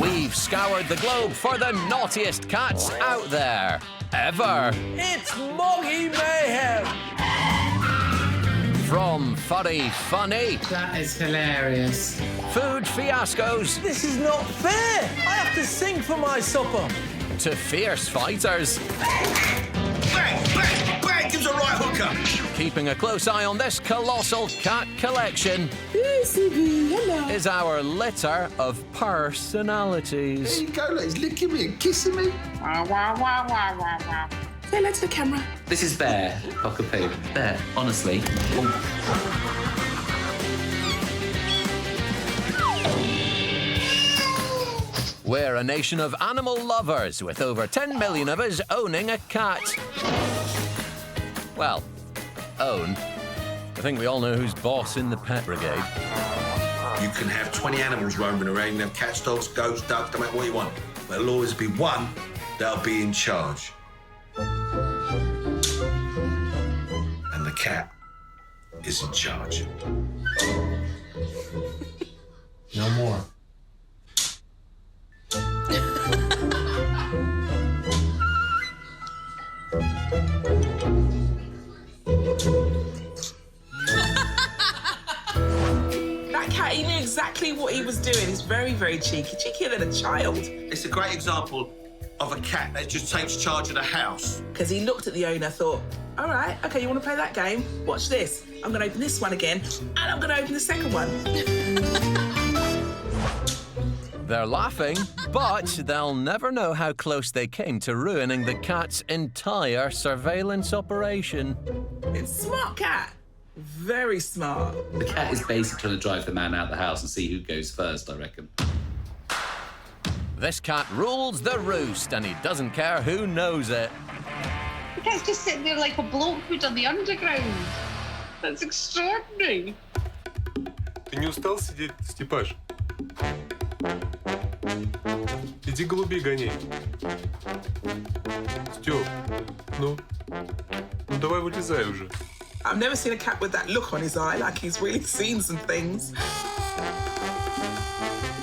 We've scoured the globe for the naughtiest cats out there, ever. It's Moggy Mayhem! From furry funny, That is hilarious. food fiascos, This is not fair! I have to sing for my supper. to fierce fighters. Bang, bang, bang, gives a right hooker. Keeping a close eye on this colossal cat collection is our litter of personalities. There you go, look, he's licking me and kissing me. Say hello to the camera. This is Bear, Cockapoo. Bear, honestly. We're a nation of animal lovers, with over 10 million of us owning a cat. Well, own. I think we all know who's boss in the pet brigade. You can have 20 animals roaming around. You can have cats, dogs, goats, ducks, no matter what you want. But there'll always be one that'll be in charge. And the cat is in charge. No more. That cat, he knew exactly what he was doing. He's very, very cheeky. Cheekier than a child. It's a great example of a cat that just takes charge of the house. Because he looked at the owner, thought, all right, okay, you want to play that game? Watch this. I'm going to open this one again, and I'm going to open the second one. They're laughing, but they'll never know how close they came to ruining the cat's entire surveillance operation. It's a smart cat. Very smart. The cat is basically trying to drive the man out of the house and see who goes first, I reckon. This cat rules the roost, and he doesn't care who knows it. The cat's just sitting there like a bloke would on the underground. That's extraordinary. Ты не устал сидеть, Степаш? Иди голубей гоняй. Степ, ну давай вылезай уже. I've never seen a cat with that look on his eye, like he's really seen some things.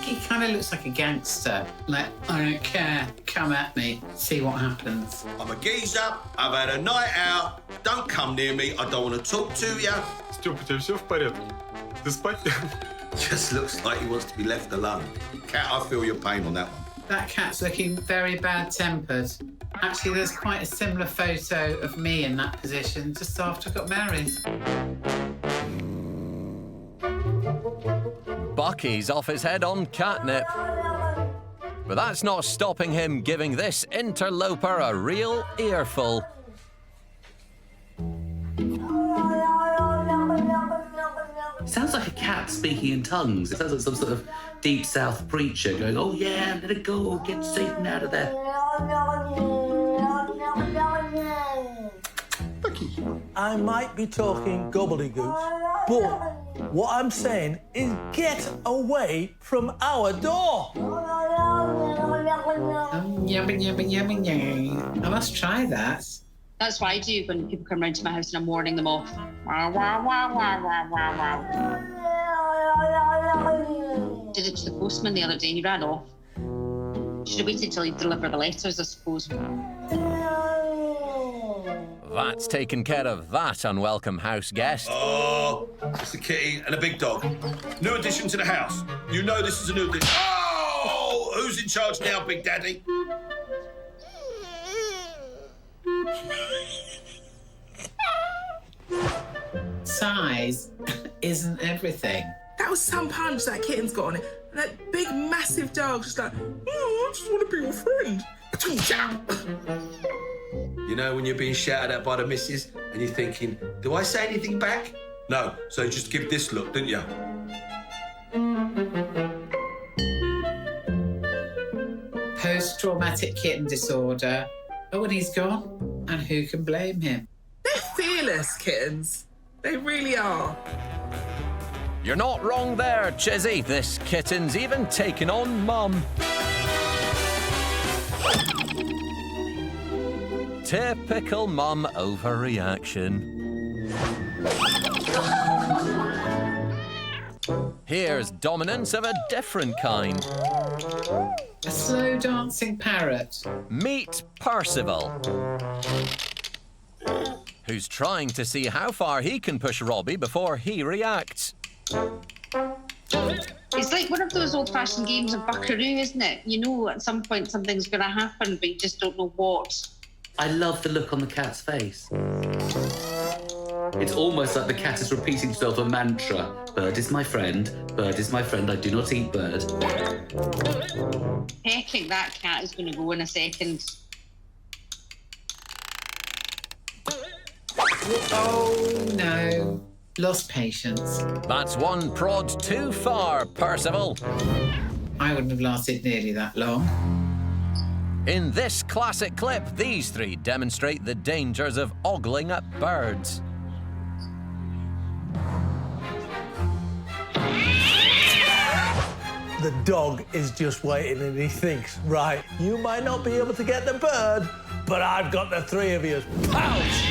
He kind of looks like a gangster. Like, I don't care, come at me, see what happens. I'm a geezer, I've had a night out, don't come near me, I don't want to talk to you. Степ, у тебя все в порядке? Ты спать? Just looks like he wants to be left alone. Cat, I feel your pain on that one. That cat's looking very bad-tempered. Actually, there's quite a similar photo of me in that position just after I got married. Bucky's off his head on catnip. But that's not stopping him giving this interloper a real earful. It sounds like a cat speaking in tongues. It sounds like some sort of deep south preacher going, oh yeah, let it go, get Satan out of there. I might be talking gobbledygook, but what I'm saying is get away from our door. Yabba, yabba, yabba, yabba. I must try that. That's what I do when people come round to my house and I'm warning them off. Did it to the postman the other day, he ran off. Should have waited till he'd deliver the letters, I suppose. That's taken care of that unwelcome house guest. Oh, it's the kitty and a big dog. New addition to the house. You know this is a new addition. Oh, who's in charge now, Big Daddy? Size isn't everything. That was some punch that kitten's got on it. And that big, massive dog just like, oh, I just want to be your friend. You know when you're being shouted at by the missus and you're thinking, do I say anything back? No, so you just give this look, didn't you? Post-traumatic kitten disorder. Oh, and he's gone. And who can blame him? They're fearless kittens. They really are. You're not wrong there, Chizzy. This kitten's even taken on Mum. Typical Mum overreaction. Here's dominance of a different kind. A slow dancing parrot. Meet Percival, who's trying to see how far he can push Robbie before he reacts. It's like one of those old-fashioned games of Buckaroo, isn't it? You know at some point something's going to happen, but you just don't know what. I love the look on the cat's face. It's almost like the cat is repeating itself a mantra. Bird is my friend, bird is my friend, I do not eat bird. Hecking, that cat is going to go in a second. Oh, no. Lost patience. That's one prod too far, Percival. I wouldn't have lasted nearly that long. In this classic clip, these three demonstrate the dangers of ogling at birds. The dog is just waiting and he thinks, right, you might not be able to get the bird, but I've got the three of you. Pounce!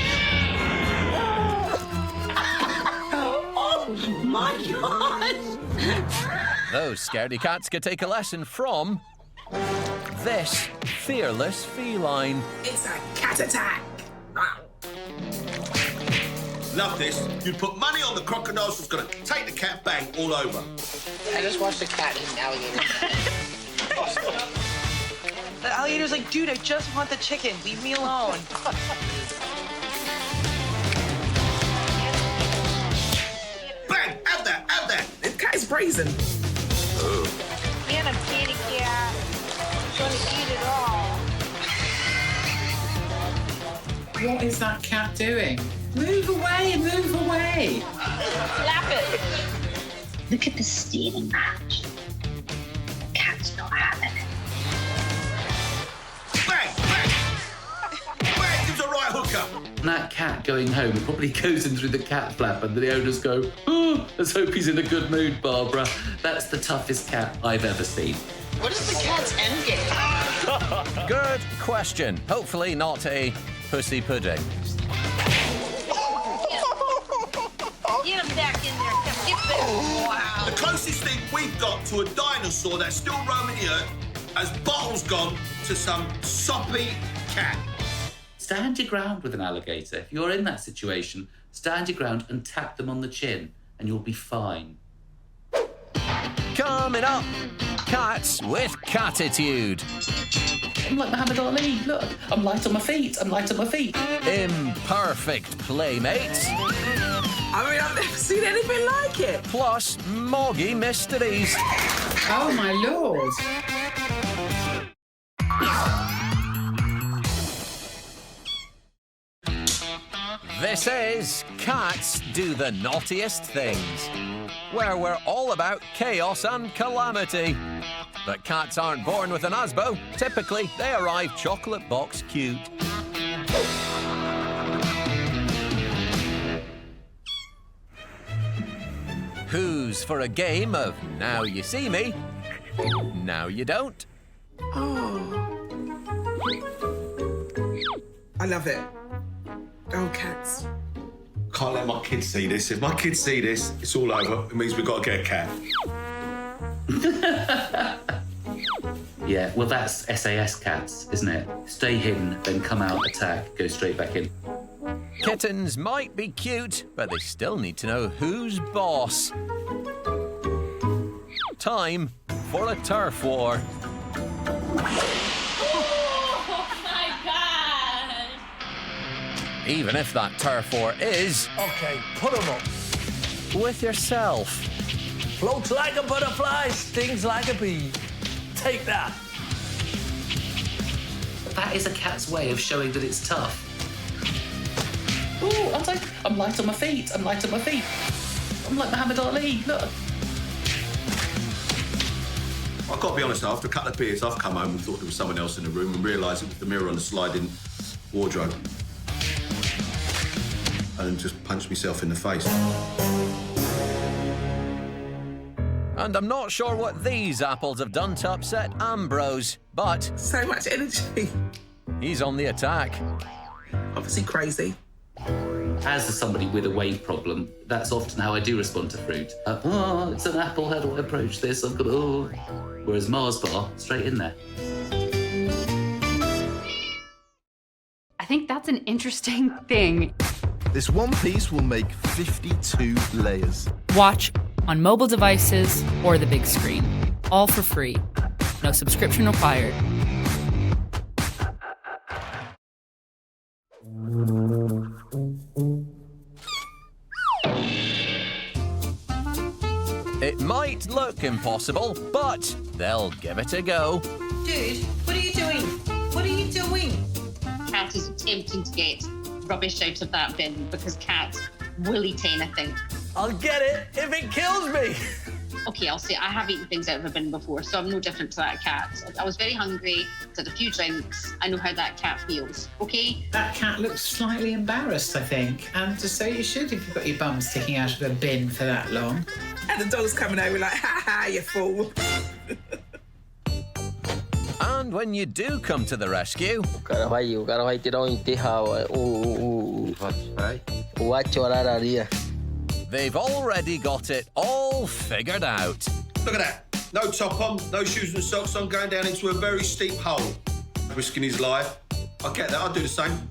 Oh, my God! Those scaredy cats could take a lesson from this fearless feline. It's a cat attack. Love this. You'd put money on the crocodile who's going to take the cat bang all over. I just watched the cat eat an alligator. The alligator's like, dude, I just want the chicken. Leave me alone. Bang! Have that! Have that! This cat is brazen. And a kitty cat. I'm going to eat it all. What is that cat doing? Move away, move away. Slap it. Look at the staring match. The cat's not having it. Bang! Bang! Bang! Gives a right hooker. And that cat going home probably goes in through the cat flap and the owners go, oh, let's hope he's in a good mood, Barbara. That's the toughest cat I've ever seen. What is the cat's endgame? Good question. Hopefully not a pussy pudding. Get him back in there. Come get back. Wow. The closest thing we've got to a dinosaur that's still roaming the earth has Bottles gone to some soppy cat. Stand your ground with an alligator. If you're in that situation, stand your ground and tap them on the chin and you'll be fine. Coming up, cats with catitude. I'm like Muhammad Ali. Look, I'm light on my feet. I'm light on my feet. Imperfect playmates. I mean, I've never seen anything like it. Plus Moggy mysteries. Oh, my Lord. This is Cats Do the Naughtiest Things, where we're all about chaos and calamity. But cats aren't born with an Asbo. Typically, they arrive chocolate box cute. Who's for a game of now you see me, now you don't? Oh. I love it. Go cats. Can't let my kids see this. If my kids see this, it's all over. It means we've got to get a cat. Yeah, well, that's SAS cats, isn't it? Stay hidden, then come out, attack, go straight back in. Kittens might be cute, but they still need to know who's boss. Time for a turf war. Even if that turf war is... Okay, put them up. with yourself. Floats like a butterfly, stings like a bee. Take that. That is a cat's way of showing that it's tough. Ooh, I'm light on my feet. I'm light on my feet. I'm like Muhammad Ali. Look. I've got to be honest, after a couple of beers, I've come home and thought there was someone else in the room and realised it was the mirror on the sliding wardrobe. And just punched myself in the face. And I'm not sure what these apples have done to upset Ambrose, but So much energy. he's on the attack. Obviously crazy. As somebody with a weight problem, that's often how I do respond to fruit. Oh, it's an apple. How do I approach this? I've got oh. Whereas Mars bar, straight in there. I think that's an interesting thing. This one piece will make 52 layers. Watch on mobile devices or the big screen. All for free. No subscription required. It might look impossible, but they'll give it a go. Dude, what are you doing? What are you doing? Cat is attempting to get rubbish out of that bin because Cat will eat anything. I'll get it if it kills me. Okay, I'll say I have eaten things out of a bin before, so I'm no different to that cat. I was very hungry, had a few drinks. I know how that cat feels, okay? That cat looks slightly embarrassed, I think. And just so you should if you've got your bum sticking out of a bin for that long. And the dog's coming over like, ha ha, you fool. And when you do come to the rescue, O cara vai tirar enterrar o choraria. they've already got it all figured out. Look at that. No top on, no shoes and socks on, going down into a very steep hole. Risking his life. I get that, I'd do the same.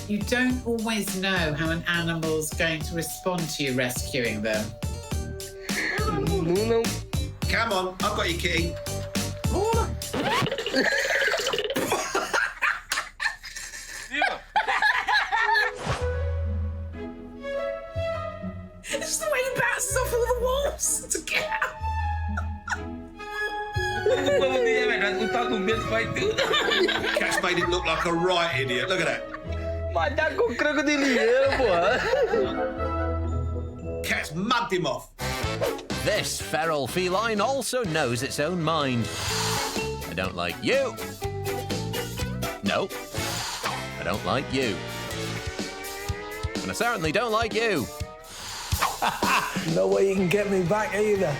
You don't always know how an animal's going to respond to you rescuing them. Come on, I've got your kitty. It's the way he bounces off all the walls to get out. Cat's made it look like a right idiot. Look at that. Cat's mugged him off. This feral feline also knows its own mind. I don't like you. Nope. I don't like you. And I certainly don't like you. No way you can get me back either.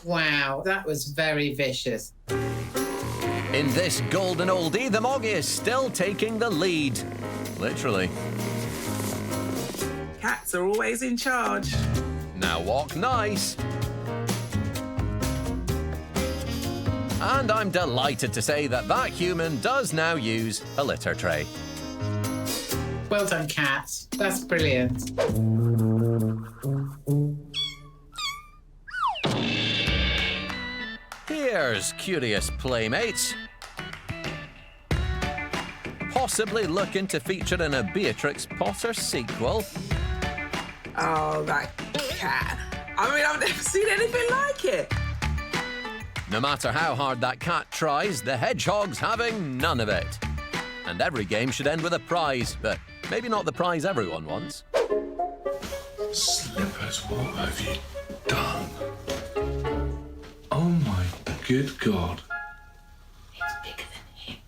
Wow, that was very vicious. In this golden oldie, the Moggie is still taking the lead. Literally. Cats are always in charge. Now walk nice. And I'm delighted to say that that human does now use a litter tray. Well done, Cat. That's brilliant. Here's curious playmates. Possibly looking to feature in a Beatrix Potter sequel. Oh, that cat. I mean, I've never seen anything like it. No matter how hard that cat tries, the hedgehog's having none of it. And every game should end with a prize, but maybe not the prize everyone wants. Slippers, what have you done? Oh my good God. It's bigger than him.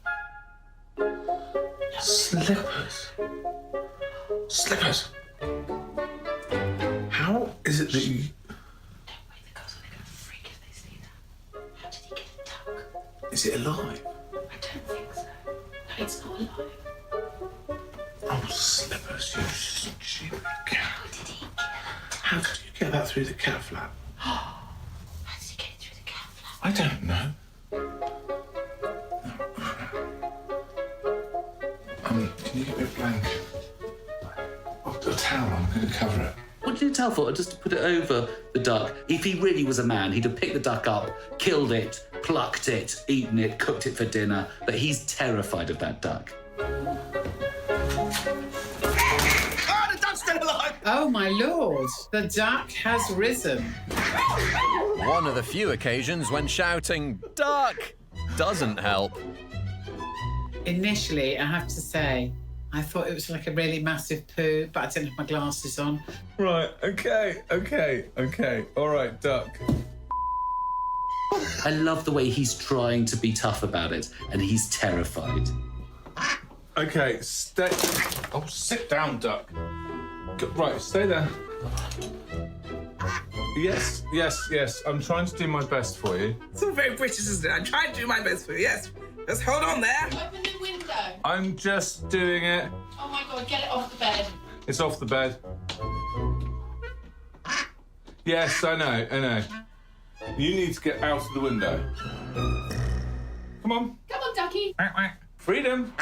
Slippers. Slippers. How is it that you... Don't worry, the girls are going to freak if they see that. How did he get a duck? Is it alive? I don't think so. No, it's not alive. Oh, Slippers, you stupid cat. How did he get it? How did you get that through the cat flap? How did he get it through the cat flap? I don't know. Can you get me a blanket? A towel, I'm going to cover it. What did you tell for? Just to put it over the duck. If he really was a man, he'd have picked the duck up, killed it, plucked it, eaten it, cooked it for dinner. But he's terrified of that duck. Ah, the duck's still alive! Oh, my lord. The duck has risen. One of the few occasions when shouting, "Duck!" doesn't help. Initially, I have to say, I thought it was like a really massive poo, but I didn't have my glasses on. Right, okay. All right, duck. I love the way he's trying to be tough about it, and he's terrified. Okay, stay. Oh, sit down, duck. Right, stay there. Yes. I'm trying to do my best for you. It's all very British, isn't it? I'm trying to do my best for you, yes. Just hold on there. Open the window. I'm just doing it. Oh my God, get it off the bed. It's off the bed. Yes, I know. You need to get out of the window. Come on. Come on, ducky. Freedom.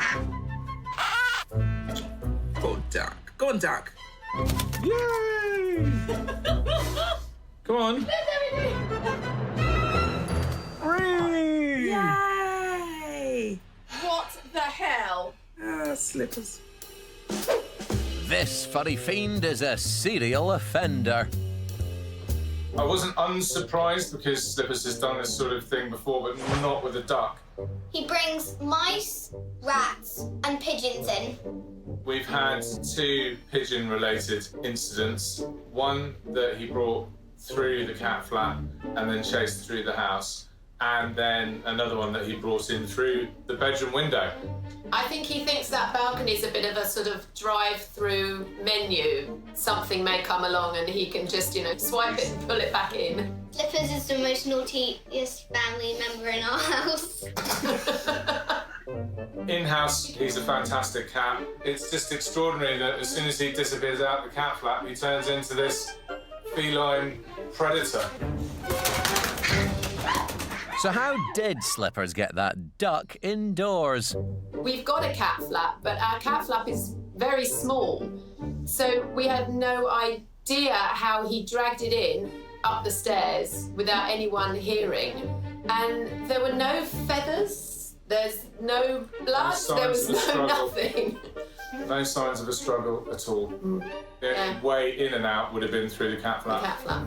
Go on, duck. Yay! Come on. Free! Yay! What the hell? Slippers. This furry fiend is a serial offender. I wasn't unsurprised because Slippers has done this sort of thing before, but not with a duck. He brings mice, rats, and pigeons in. We've had 2 pigeon-related incidents. One that he brought through the cat flap and then chased through the house. And then another one that he brought in through the bedroom window. I think he thinks that balcony is a bit of a sort of drive-through menu. Something may come along and he can just, swipe it and pull it back in. Slippers is the most naughtiest family member in our house. In-house, he's a fantastic cat. It's just extraordinary that as soon as he disappears out the cat flap, he turns into this feline predator. So how did Slippers get that duck indoors? We've got a cat flap, but our cat flap is very small. So we had no idea how he dragged it in up the stairs without anyone hearing. And there were no feathers, there's no blood, there was no nothing. No signs of a struggle at all. The only way in and out would have been through the cat flap. The cat flap.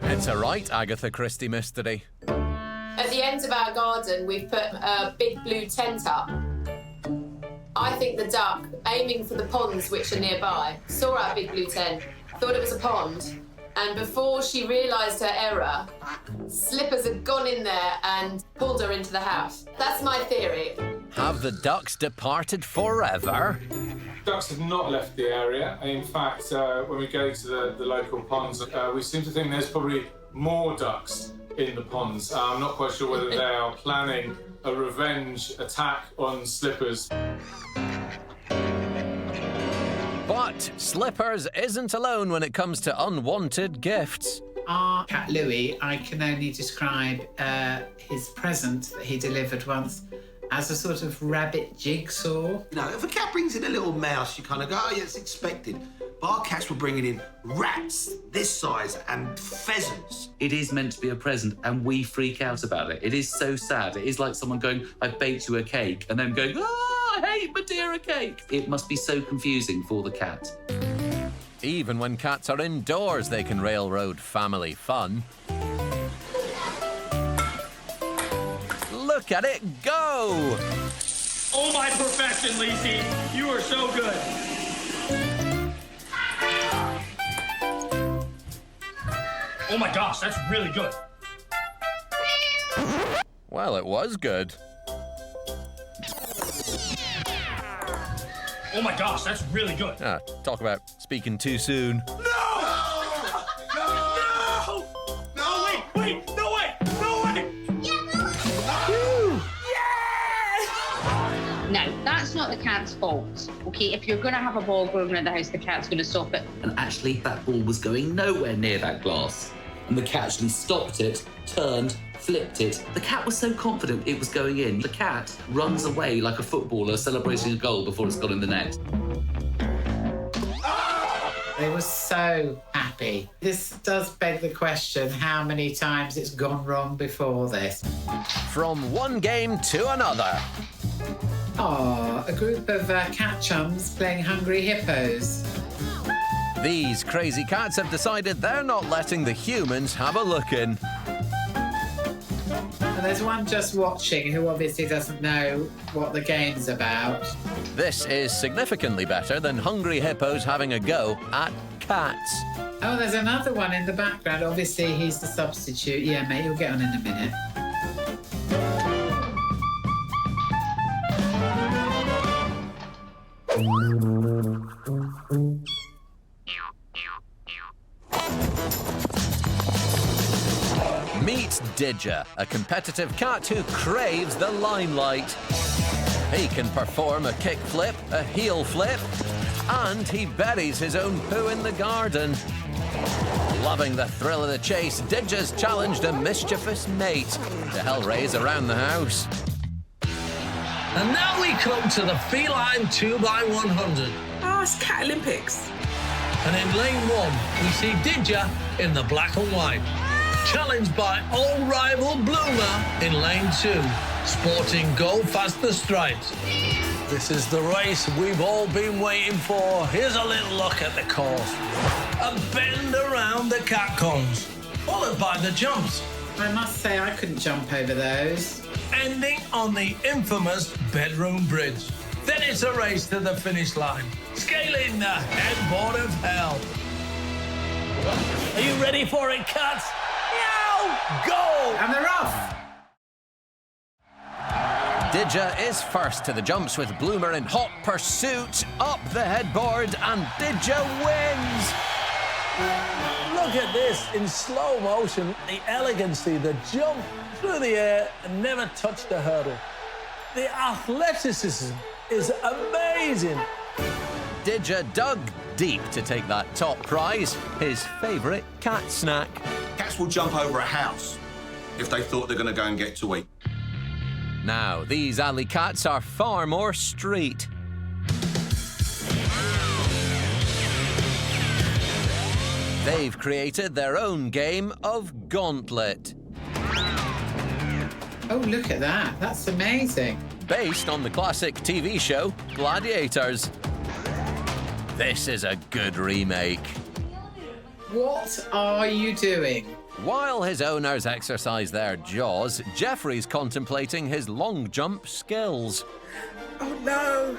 It's a right Agatha Christie mystery. At the end of our garden, we've put a big blue tent up. I think the duck, aiming for the ponds which are nearby, saw our big blue tent, thought it was a pond, and before she realised her error, Slippers had gone in there and pulled her into the house. That's my theory. Have the ducks departed forever? Ducks have not left the area. In fact, when we go to the local ponds, we seem to think there's probably more ducks in the ponds. I'm not quite sure whether they are planning a revenge attack on Slippers. But Slippers isn't alone when it comes to unwanted gifts. Our cat Louis, I can only describe his present that he delivered once as a sort of rabbit jigsaw. If a cat brings in a little mouse, you kind of go, oh, yeah, it's expected. But our cats were bringing in rats this size and pheasants. It is meant to be a present, and we freak out about it. It is so sad. It is like someone going, I baked you a cake, and then going, I hate Madeira cake. It must be so confusing for the cat. Even when cats are indoors, they can railroad family fun. Look at it go! Oh, my perfection, Lacey. You are so good. Oh my gosh, that's really good. Well, it was good. Oh my gosh, that's really good. Talk about speaking too soon. No, that's not the cat's fault. Okay, if you're going to have a ball going around the house, the cat's going to stop it. And actually, that ball was going nowhere near that glass. And the cat actually stopped it, turned, flipped it. The cat was so confident it was going in. The cat runs away like a footballer celebrating a goal before it's gone in the net. They were so happy. This does beg the question how many times it's gone wrong before this. From one game to another. A group of cat chums playing Hungry Hippos. These crazy cats have decided they're not letting the humans have a look in. And there's one just watching who obviously doesn't know what the game's about. This is significantly better than hungry hippos having a go at cats. Oh, there's another one in the background. Obviously, he's the substitute. Yeah, mate, you'll get on in a minute. Meet Didger, a competitive cat who craves the limelight. He can perform a kick flip, a heel flip, and he buries his own poo in the garden. Loving the thrill of the chase, Didger's challenged a mischievous mate to hell raise around the house. And now we come to the feline 2x100. Oh, it's Cat Olympics. And in lane 1, we see Didger in the black and white, challenged by old rival Bloomer in lane 2, sporting Go Faster stripes. This is the race we've all been waiting for. Here's a little look at the course. A bend around the cat cones, followed by the jumps. I must say I couldn't jump over those. Ending on the infamous bedroom bridge. Then it's a race to the finish line, scaling the headboard of hell. Are you ready for it, cats? Meow! Go! And they're off! Didger is first to the jumps with Bloomer in hot pursuit. Up the headboard, and Didger wins! Look at this in slow motion, the elegancy, the jump through the air and never touched the hurdle. The athleticism is amazing. Didger dug deep to take that top prize, his favourite cat snack. Cats will jump over a house if they thought they're going to go and get to eat. Now, these alley cats are far more street. They've created their own game of Gauntlet. Oh, look at that. That's amazing. Based on the classic TV show Gladiators. This is a good remake. What are you doing? While his owners exercise their jaws, Jeffrey's contemplating his long jump skills. Oh, no.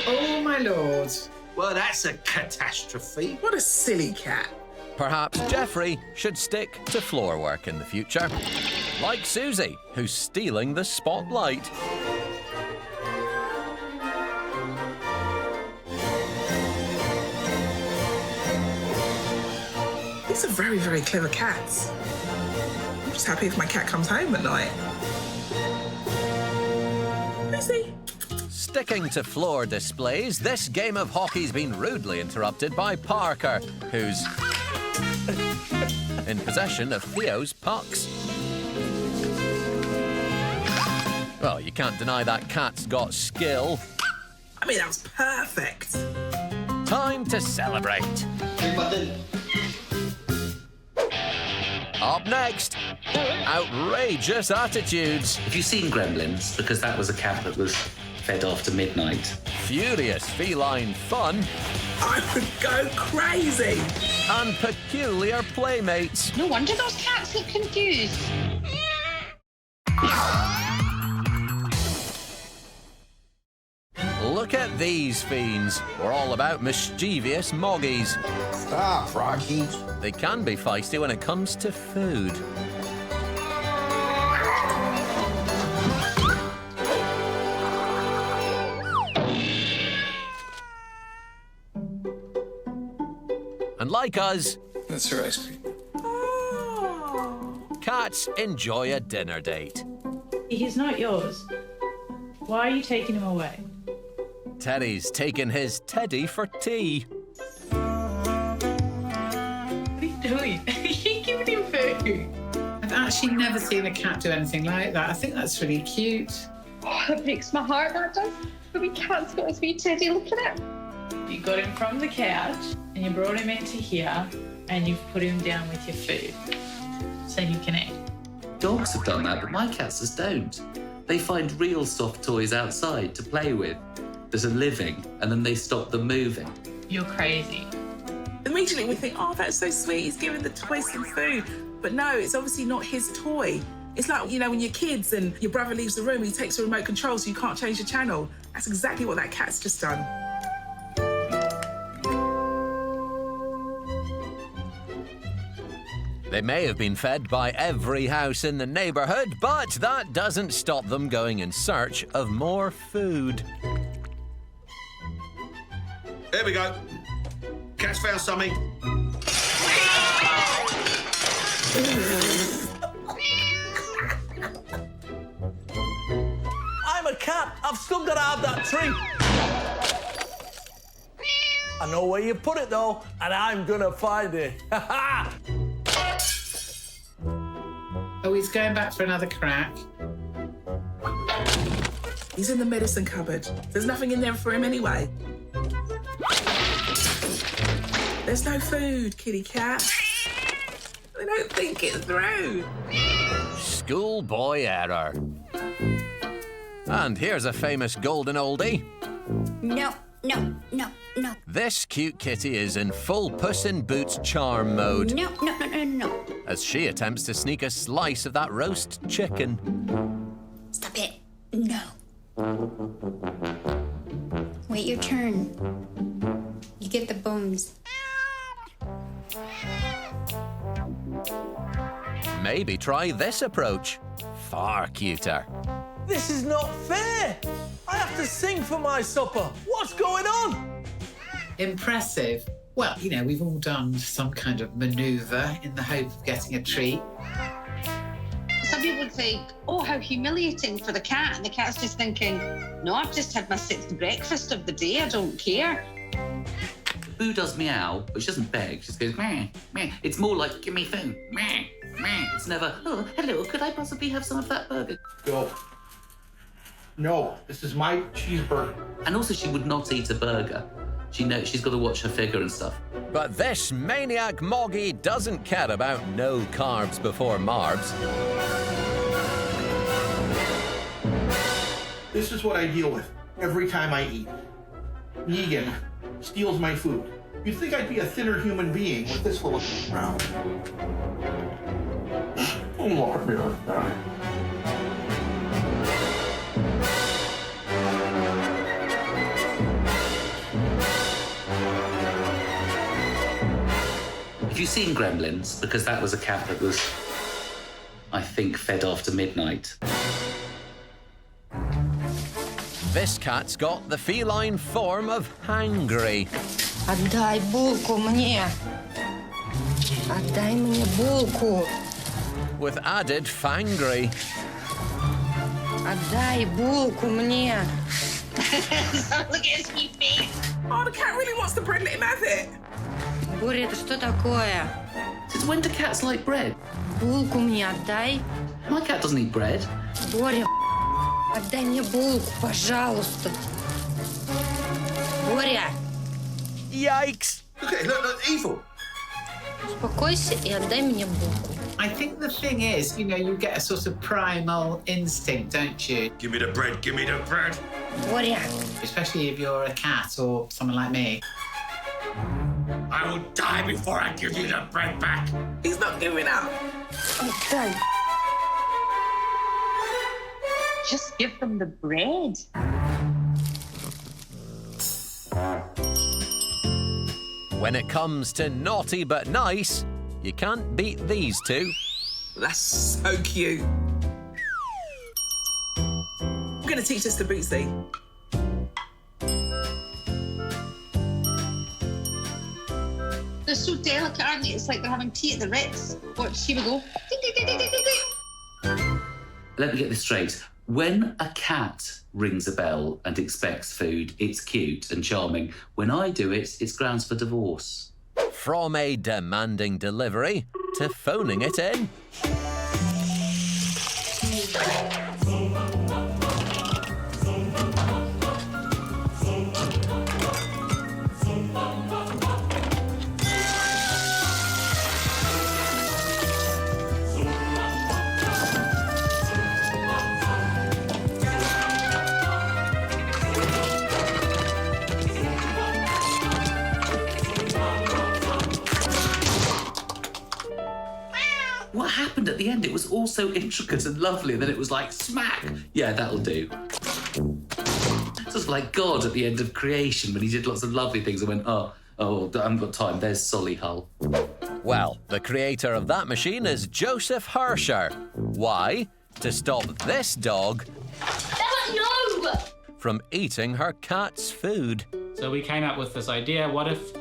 Oh, my lord. Well, that's a catastrophe. What a silly cat. Perhaps Jeffrey should stick to floor work in the future. Like Susie, who's stealing the spotlight. These are very, very clever cats. I'm just happy if my cat comes home at night. Who's he? Sticking to floor displays, this game of hockey's been rudely interrupted by Parker, who's in possession of Theo's pucks. Well, you can't deny that cat's got skill. I mean, that was perfect. Time to celebrate. Up next, outrageous attitudes. Have you seen Gremlins? Because that was a cat that was fed after midnight. Furious feline fun. I would go crazy. And peculiar playmates. No wonder those cats look confused. Look at these fiends. We're all about mischievous Moggies. Ah, froggies. They can be feisty when it comes to food. And like us, That's her ice cream. cats enjoy a dinner date. He's not yours. Why are you taking him away? Teddy's taking his teddy for tea. What are you doing? You're giving him food. I've actually never seen a cat do anything like that. I think that's really cute. Oh, it breaks my heart, that does. The wee cat's got his wee teddy, look at it. You got him from the couch and you brought him into here and you've put him down with your food so you can eat. Dogs have done that, but my cats just don't. They find real soft toys outside to play with that are living, and then they stop them moving. You're crazy. Immediately we think, oh, that's so sweet, he's giving the toy some food. But no, it's obviously not his toy. It's like, you know, when you're kids and your brother leaves the room, he takes the remote control so you can't change the channel. That's exactly what that cat's just done. They may have been fed by every house in the neighbourhood, but that doesn't stop them going in search of more food. Here we go. Cat's found something. I'm a cat. I've still got to have that treat. I know where you put it, though, and I'm going to find it. Oh, he's going back for another crack. He's in the medicine cupboard. There's nothing in there for him anyway. There's no food, kitty cat. They don't think it through. Schoolboy error. And here's a famous golden oldie. No, no, no, no. This cute kitty is in full Puss in Boots charm mode. No, no, no, no, no. As she attempts to sneak a slice of that roast chicken. Stop it. No. Wait your turn. You get the bones. Maybe try this approach. Far cuter. This is not fair. I have to sing for my supper. What's going on? Impressive. Well, you know, we've all done some kind of manoeuvre in the hope of getting a treat. Some people would think, oh, how humiliating for the cat. And the cat's just thinking, no, I've just had my 6th breakfast of the day. I don't care. Boo does meow, but she doesn't beg. She just goes, meh, meh. It's more like, give me food, meh, meh. It's never, oh, hello, could I possibly have some of that burger? Go. No, this is my cheeseburger. And also, she would not eat a burger. She knows she's got to watch her figure and stuff. But this maniac Moggie doesn't care about no carbs before marbs. This is what I deal with every time I eat. Negan steals my food. You'd think I'd be a thinner human being with this full of around. Oh, Lord, me. Have you seen Gremlins? Because that was a cat that was, I think, fed after midnight. This cat's got the feline form of hangry. Отдай булку мне. Отдай мне булку. With added fangry. Отдай булку мне. Look at his wee face. Oh, the cat really wants the bread. Let him have it. Боря, это что такое? Since when do cats like bread? Булку мне отдай. My cat doesn't eat bread. Боря, отдай мне булку, пожалуйста. Боря. Yikes! Look, evil. Успокойся и отдай мне булку. I think the thing is, you know, you get a sort of primal instinct, don't you? Give me the bread, give me the bread. Боря. Especially if you're a cat or someone like me. I will die before I give you the bread back. He's not giving up. Отдай. Just give them the bread. When it comes to naughty but nice, you can't beat these two. That's so cute. I'm going to teach this to Bootsy. They're so delicate, aren't they? It's like they're having tea at the Ritz. Watch, here we go. Ding, ding, ding, ding, ding, ding. Let me get this straight. When a cat rings a bell and expects food, it's cute and charming. When I do it, it's grounds for divorce. From a demanding delivery to phoning it in. what happened at the end? It was all so intricate and lovely, and then it was like, smack! Yeah, that'll do. Just like God at the end of creation when he did lots of lovely things and went, oh, I haven't got time, there's Solihull. Well, the creator of that machine is Joseph Herscher. Why? To stop this dog No! from eating her cat's food. So we came up with this idea, what if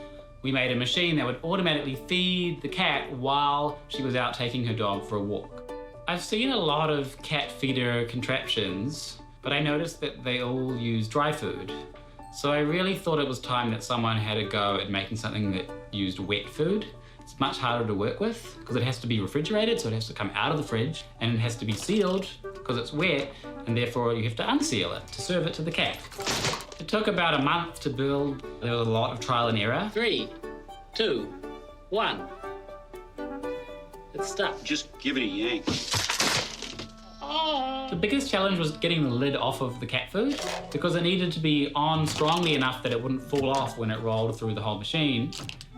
we made a machine that would automatically feed the cat while she was out taking her dog for a walk? I've seen a lot of cat feeder contraptions, but I noticed that they all use dry food. So I really thought it was time that someone had a go at making something that used wet food. It's much harder to work with because it has to be refrigerated, so it has to come out of the fridge, and it has to be sealed because it's wet, and therefore you have to unseal it to serve it to the cat. It took about a month to build. There was a lot of trial and error. 3, 2, 1. It's stuck. Just give it a yank. The biggest challenge was getting the lid off of the cat food because it needed to be on strongly enough that it wouldn't fall off when it rolled through the whole machine,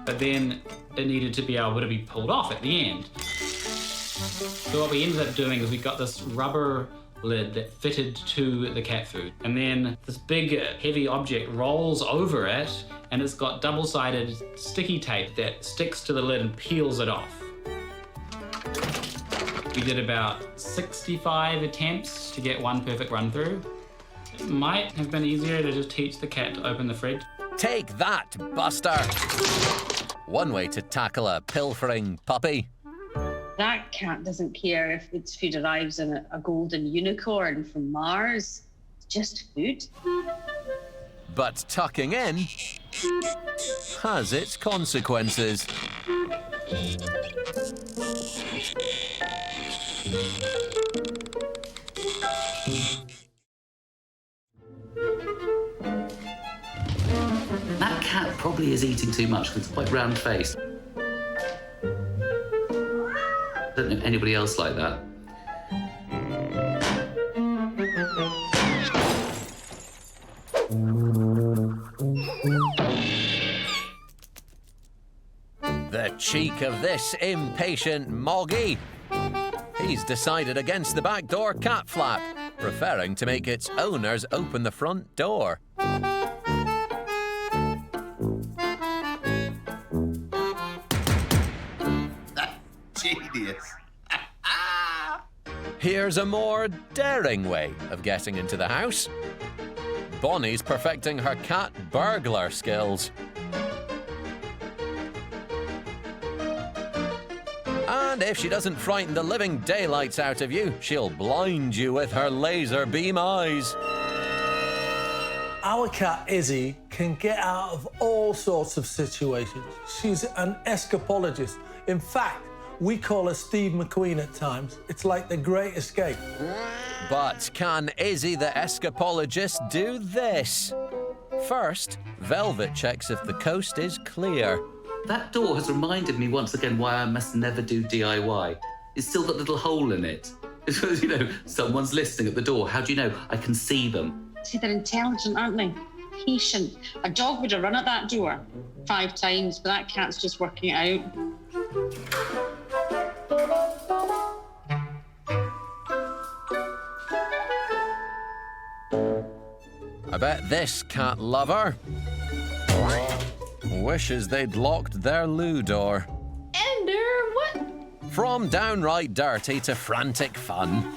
but then it needed to be able to be pulled off at the end. So what we ended up doing is we got this rubber lid that fitted to the cat food, and then this big heavy object rolls over it, and it's got double-sided sticky tape that sticks to the lid and peels it off. We did about 65 attempts to get one perfect run through. It might have been easier to just teach the cat to open the fridge. Take that, Buster! One way to tackle a pilfering puppy. That cat doesn't care if its food arrives in a golden unicorn from Mars. It's just food. But tucking in has its consequences. That cat probably is eating too much because it's quite round-faced. I don't know anybody else like that. The cheek of this impatient Moggy. He's decided against the back door cat flap, preferring to make its owners open the front door. Genius. Here's a more daring way of getting into the house. Bonnie's perfecting her cat burglar skills. And if she doesn't frighten the living daylights out of you, she'll blind you with her laser beam eyes. Our cat, Izzy, can get out of all sorts of situations. She's an escapologist. In fact, we call her Steve McQueen at times. It's like the Great Escape. But can Izzy the escapologist do this? First, Velvet checks if the coast is clear. That door has reminded me once again why I must never do DIY. It's still got a little hole in it. Because, you know, someone's listening at the door. How do you know? I can see them. See, they're intelligent, aren't they? Patient. A dog would have run at that door 5 times, but that cat's just working it out. I bet this cat lover wishes they'd locked their loo door. Ender, what? From downright dirty to frantic fun.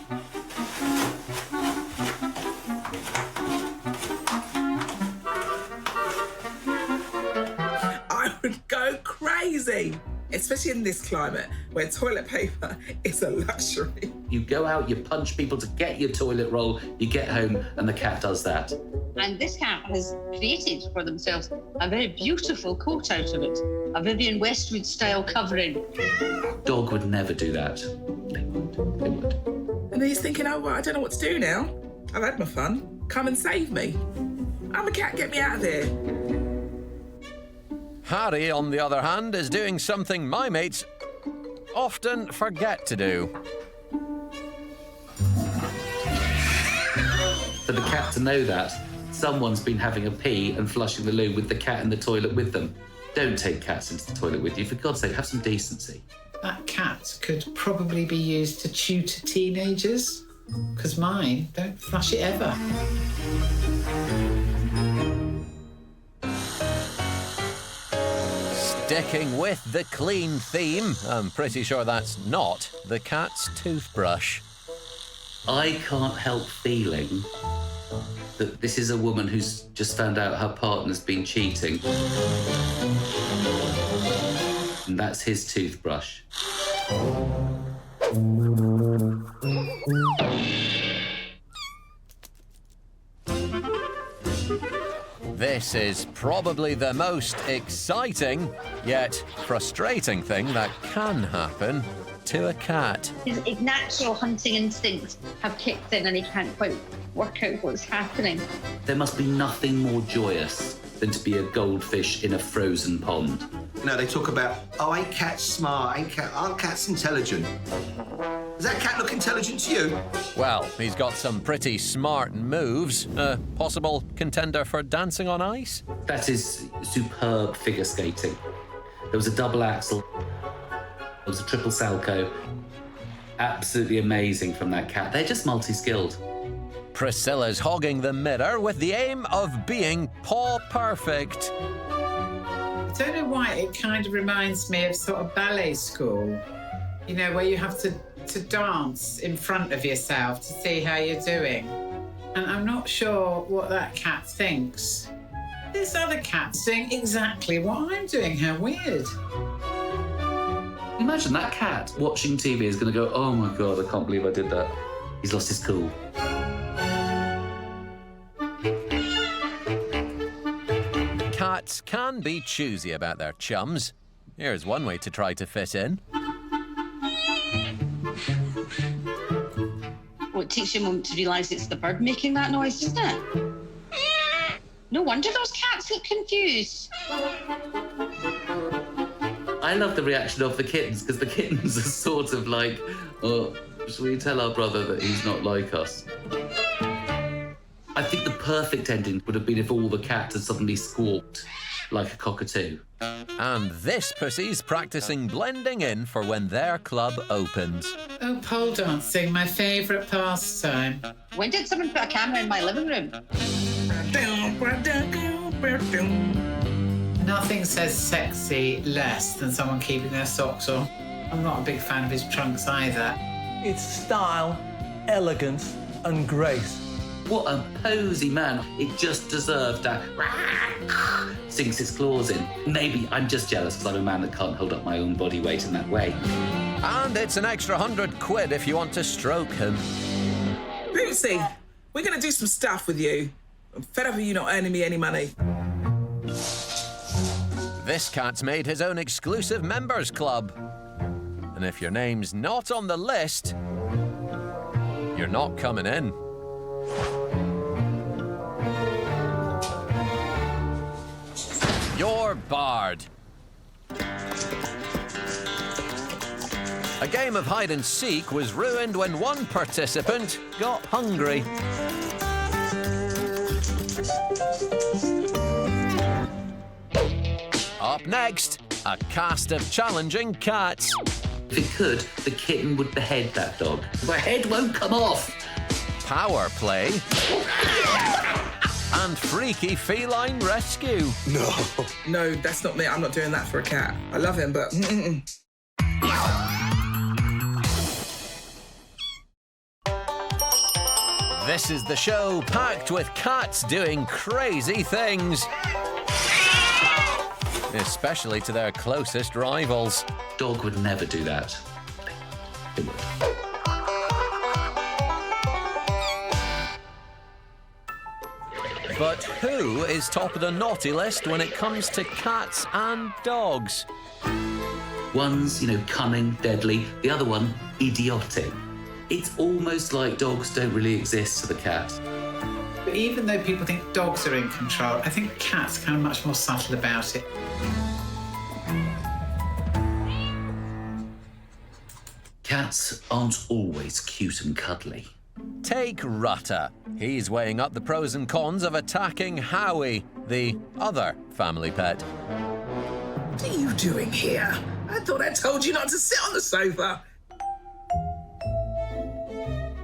I would go crazy, especially in this climate where toilet paper is a luxury. You go out, you punch people to get your toilet roll, you get home, and the cat does that. And this cat has created for themselves a very beautiful coat out of it. A Vivienne Westwood style covering. Dog would never do that. They would. And he's thinking, oh, well, I don't know what to do now. I've had my fun. Come and save me. I'm a cat, get me out of here. Harry, on the other hand, is doing something my mates often forget to do. For the cat to know that, someone's been having a pee and flushing the loo with the cat in the toilet with them. Don't take cats into the toilet with you. For God's sake, have some decency. That cat could probably be used to tutor teenagers, because mine don't flush it ever. Sticking with the clean theme, I'm pretty sure that's not the cat's toothbrush. I can't help feeling that this is a woman who's just found out her partner's been cheating. And that's his toothbrush. This is probably the most exciting, yet frustrating thing that can happen to a cat. His natural hunting instincts have kicked in and he can't quite work out what's happening. There must be nothing more joyous than to be a goldfish in a frozen pond. You know, they talk about, oh, ain't cats smart, aren't cats intelligent? Does that cat look intelligent to you? Well, he's got some pretty smart moves. A possible contender for dancing on ice? That is superb figure skating. There was a double axel. There was a triple salco. Absolutely amazing from that cat. They're just multi-skilled. Priscilla's hogging the mirror with the aim of being paw perfect. I don't know why, it kind of reminds me of sort of ballet school. You know, where you have to dance in front of yourself to see how you're doing. And I'm not sure what that cat thinks. This other cat's doing exactly what I'm doing. How weird. Imagine that cat watching TV is going to go, oh my God, I can't believe I did that. He's lost his cool. Cats can be choosy about their chums. Here's one way to try to fit in. Well, it takes you a moment to realise it's the bird making that noise, doesn't it? No wonder those cats look confused. I love the reaction of the kittens, because the kittens are sort of like, oh, shall we tell our brother that he's not like us? I think the perfect ending would have been if all the cats had suddenly squawked like a cockatoo. And this pussy's practicing blending in for when their club opens. Oh, pole dancing, my favourite pastime. When did someone put a camera in my living room? Nothing says sexy less than someone keeping their socks on. I'm not a big fan of his trunks either. It's style, elegance, and grace. What a posy man. It just deserved that sinks its claws in. Maybe I'm just jealous because I'm a man that can't hold up my own body weight in that way. And it's an extra £100 if you want to stroke him. Lucy, we're going to do some stuff with you. I'm fed up of you not earning me any money. This cat's made his own exclusive members club. And if your name's not on the list, you're not coming in. You're barred. A game of hide and seek was ruined when one participant got hungry. Up next, a cast of challenging cats. If it could, the kitten would behead that dog. The head won't come off. Power play. And freaky feline rescue. No, that's not me. I'm not doing that for a cat. I love him, but... This is the show packed with cats doing crazy things. Especially to their closest rivals. Dog would never do that. It would. But who is top of the naughty list when it comes to cats and dogs? One's, cunning, deadly. The other one, idiotic. It's almost like dogs don't really exist to the cat. But even though people think dogs are in control, I think cats are kind of much more subtle about it. Cats aren't always cute and cuddly. Take Rutter. He's weighing up the pros and cons of attacking Howie, the other family pet. What are you doing here? I thought I told you not to sit on the sofa.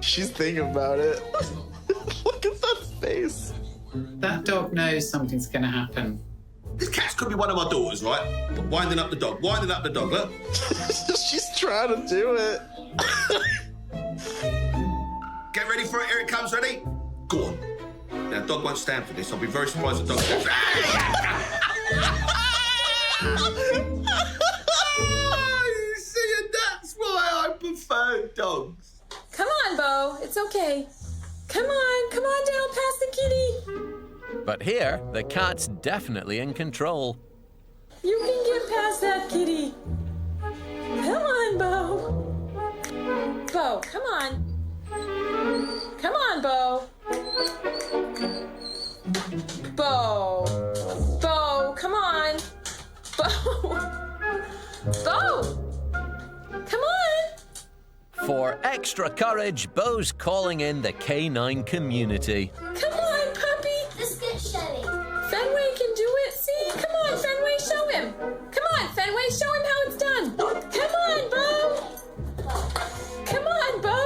She's thinking about it. Look at that face. That dog knows something's going to happen. This cat could be one of my daughters, right? Winding up the dog, look. She's trying to do it. Get ready for it, here it comes, ready? Go on. Now, dog won't stand for this. I'll be very surprised if dog stands. You see, and that's why I prefer dogs. Come on, Bo. It's okay. Come on down past the kitty. But here, the cat's definitely in control. You can get past that kitty. Come on, Bo. Bo, come on. Come on, Bo. Bo, come on. Bo, come on. For extra courage, Bo's calling in the canine community. Come on, puppy. Let's get Shelly. Fenway can do it. See? Come on, Fenway, show him. Come on, Fenway, show him how it's done. Come on, Bo. Come on, Bo.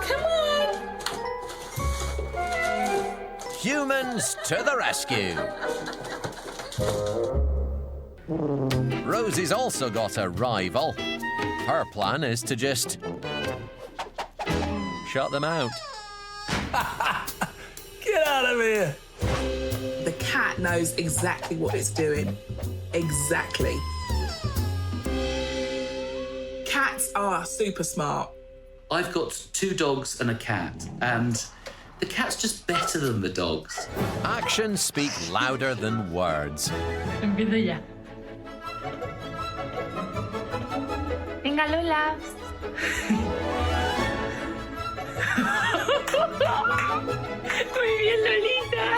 Come on. Humans to the rescue. Rosie's also got a rival. Her plan is to just shut them out. Get out of here. The cat knows exactly what it's doing. Exactly. Cats are super smart. I've got 2 dogs and a cat, and the cat's just better than the dogs. Actions speak louder than words. Empiezo ya. Venga, Lola. Muy bien, Lolita.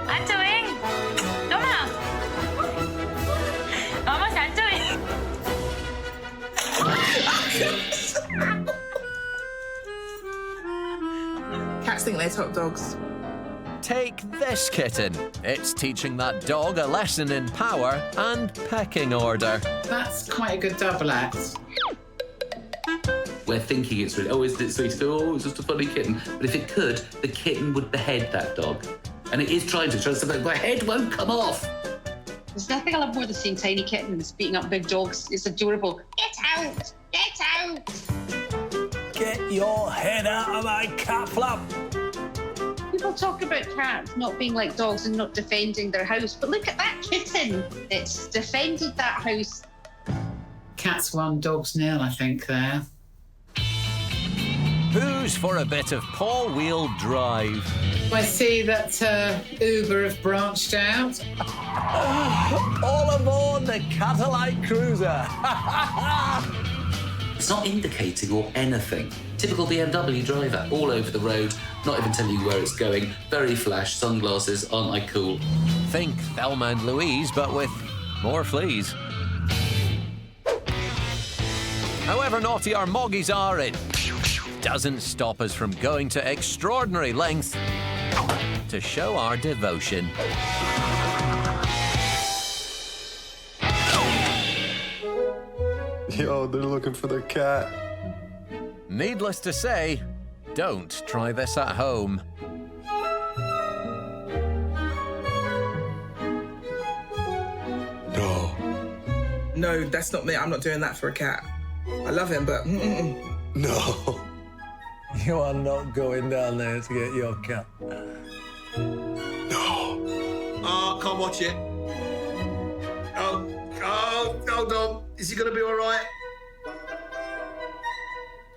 Ancho, ven. Toma. Vamos, Ancho, ven. Cats think they're top dogs. Take this kitten. It's teaching that dog a lesson in power and pecking order. That's quite a good double act. We're thinking it's really, isn't it sweet? Oh, it's just a funny kitten. But if it could, the kitten would behead that dog. And it is trying to, but the head won't come off. There's nothing I love more than seeing tiny kittens beating up big dogs. It's adorable. Get out! Get out! Get your head out of my cat flap. People talk about cats not being like dogs and not defending their house, but look at that kitten. It's defended that house. Cats 1, dogs 0, I think, there. Who's for a bit of four-wheel drive? I see that Uber have branched out. All aboard the Calamity cruiser. It's not indicating or anything. Typical BMW driver, all over the road, not even telling you where it's going. Very flash, sunglasses, aren't I cool? Think Thelma and Louise, but with more fleas. However naughty our Moggies are, it doesn't stop us from going to extraordinary lengths to show our devotion. Yo, they're looking for their cat. Needless to say, don't try this at home. No. No, that's not me. I'm not doing that for a cat. I love him, but No. You are not going down there to get your cat. Oh, can't watch it. Hold on. Is he going to be all right?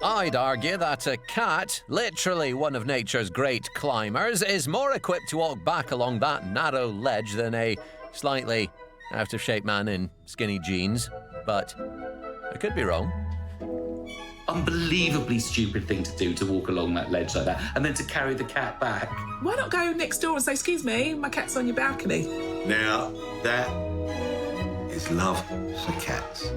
I'd argue that a cat, literally one of nature's great climbers, is more equipped to walk back along that narrow ledge than a slightly out-of-shape man in skinny jeans. But I could be wrong. Unbelievably stupid thing to do, to walk along that ledge like that, and then to carry the cat back. why not go next door and say, excuse me, my cat's on your balcony? Now, that is love for cats.